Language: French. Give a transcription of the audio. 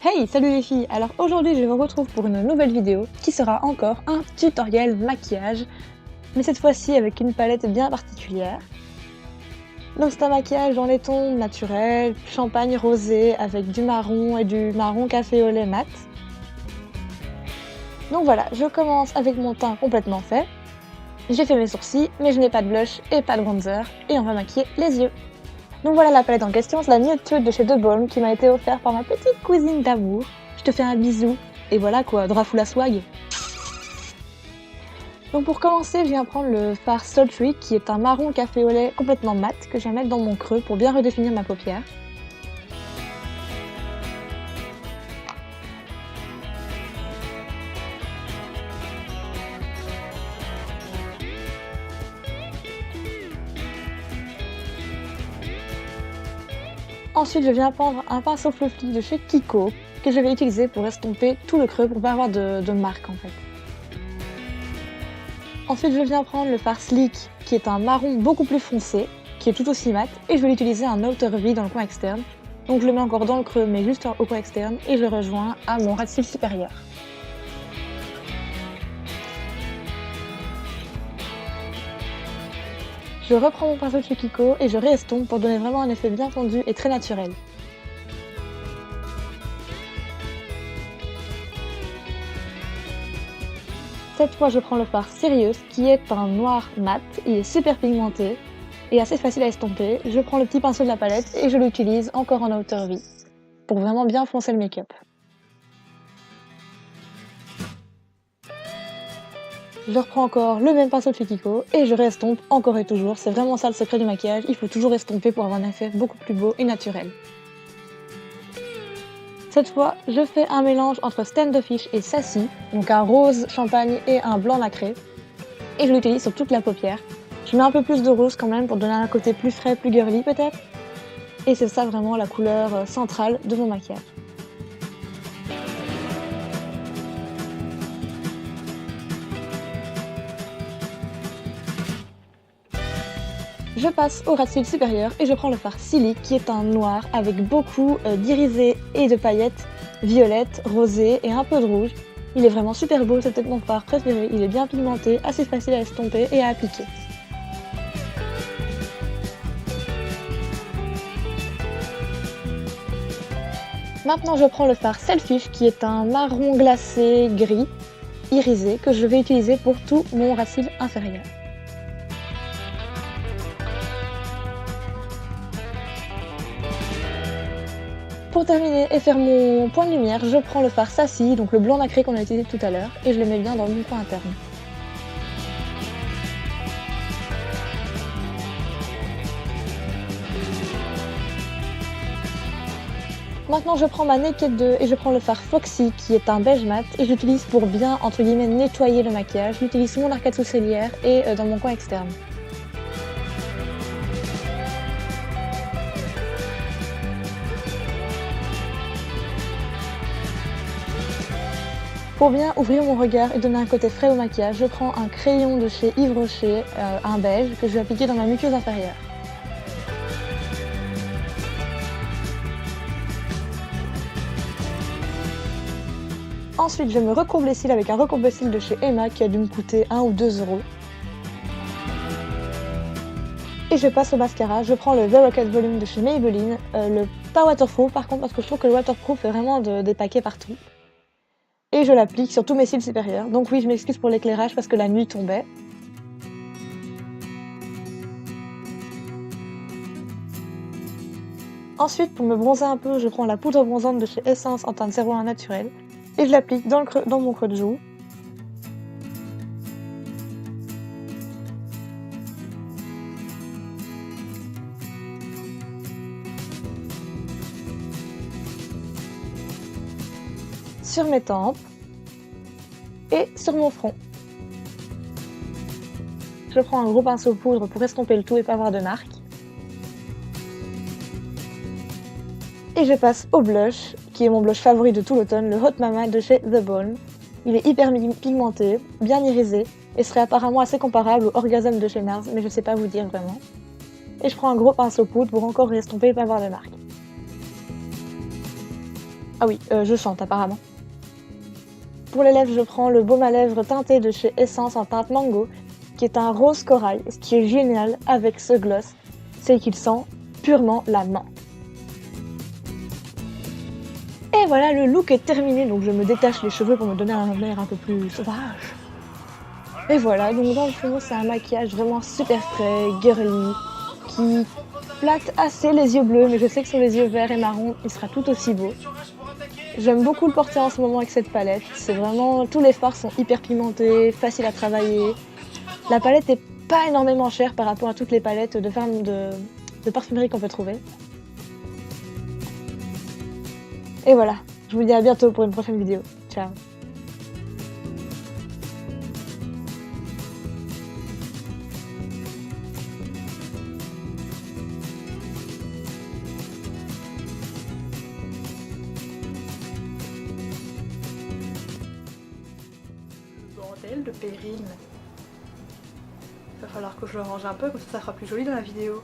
Hey, salut les filles! Alors aujourd'hui je vous retrouve pour une nouvelle vidéo qui sera encore un tutoriel maquillage, mais cette fois-ci avec une palette bien particulière. Donc c'est un maquillage dans les tons naturels, champagne rosé avec du marron et du marron café au lait mat. Donc voilà, je commence avec mon teint complètement fait. J'ai fait mes sourcils, mais je n'ai pas de blush et pas de bronzer, et on va maquiller les yeux. Donc voilà la palette en question, c'est la Nude Tude de chez The Balm qui m'a été offerte par ma petite cousine d'amour. Je te fais un bisou, et voilà quoi, drap la swag. Donc pour commencer, je viens prendre le fard Sultry qui est un marron café au lait complètement mat que je viens mettre dans mon creux pour bien redéfinir ma paupière. Ensuite, je viens prendre un pinceau fluffy de chez Kiko que je vais utiliser pour estomper tout le creux pour pas avoir de marque en fait. Ensuite, je viens prendre le fard Sleek qui est un marron beaucoup plus foncé, qui est tout aussi mat, et je vais l'utiliser en outer V dans le coin externe. Donc je le mets encore dans le creux mais juste au coin externe et je le rejoins à mon ras de cils supérieur. Je reprends mon pinceau de chez Kiko et je réestompe pour donner vraiment un effet bien fondu et très naturel. Cette fois, je prends le fard Serious qui est un noir mat, il est super pigmenté et assez facile à estomper. Je prends le petit pinceau de la palette et je l'utilise encore en outer V pour vraiment bien foncer le make-up. Je reprends encore le même pinceau de chez Kiko et je réestompe encore et toujours. C'est vraiment ça le secret du maquillage, il faut toujours estomper pour avoir un effet beaucoup plus beau et naturel. Cette fois, je fais un mélange entre Standoffish et Sassy, donc un rose champagne et un blanc nacré, et je l'utilise sur toute la paupière. Je mets un peu plus de rose quand même pour donner un côté plus frais, plus girly peut-être, et c'est ça vraiment la couleur centrale de mon maquillage. Je passe au ras de cils supérieur et je prends le fard Silly qui est un noir avec beaucoup d'irisés et de paillettes violettes, rosées et un peu de rouge. Il est vraiment super beau, c'est peut-être mon fard préféré, il est bien pigmenté, assez facile à estomper et à appliquer. Maintenant je prends le fard Selfish qui est un marron glacé gris irisé que je vais utiliser pour tout mon ras de cils inférieur. Pour terminer et faire mon point de lumière, je prends le fard Sassy, donc le blanc nacré qu'on a utilisé tout à l'heure, et je le mets bien dans mon coin interne. Maintenant je prends ma Naked 2 et je prends le fard Foxy qui est un beige mat et j'utilise pour bien entre guillemets nettoyer le maquillage. Je l'utilise sous mon arcade sourcilière et dans mon coin externe. Pour bien ouvrir mon regard et donner un côté frais au maquillage, je prends un crayon de chez Yves Rocher, un beige, que je vais appliquer dans ma muqueuse inférieure. Ensuite, je me recourbe les cils avec un recourbe cils de chez Emma qui a dû me coûter 1 ou 2 €. Et je passe au mascara, je prends le The Rocket Volume de chez Maybelline, pas waterproof par contre parce que je trouve que le waterproof fait vraiment des paquets partout. Et je l'applique sur tous mes cils supérieurs. Donc oui, je m'excuse pour l'éclairage parce que la nuit tombait. Ensuite, pour me bronzer un peu, je prends la poudre bronzante de chez Essence en teinte 01 naturel et je l'applique dans mon creux de joue. Sur mes tempes et sur mon front. Je prends un gros pinceau poudre pour estomper le tout et pas avoir de marque. Et je passe au blush, qui est mon blush favori de tout l'automne, le Hot Mama de chez The Balm. Il est hyper pigmenté, bien irisé, et serait apparemment assez comparable au Orgasm de chez Nars, mais je sais pas vous dire vraiment. Et je prends un gros pinceau poudre pour encore estomper et pas avoir de marque. Ah oui, je chante apparemment. Pour les lèvres, je prends le baume à lèvres teinté de chez Essence en teinte mango, qui est un rose corail. Ce qui est génial avec ce gloss, c'est qu'il sent purement la menthe. Et voilà, le look est terminé, donc je me détache les cheveux pour me donner un air un peu plus sauvage. Et voilà, donc dans le fond, c'est un maquillage vraiment super frais, girly, qui flatte assez les yeux bleus, mais je sais que sur les yeux verts et marron, il sera tout aussi beau. J'aime beaucoup le porter en ce moment avec cette palette, c'est vraiment... tous les fards sont hyper pimentés, faciles à travailler. La palette est pas énormément chère par rapport à toutes les palettes de parfumerie qu'on peut trouver. Et voilà, je vous dis à bientôt pour une prochaine vidéo. Ciao. Bordel de péril. Il va falloir que je le range un peu, comme ça sera plus joli dans la vidéo.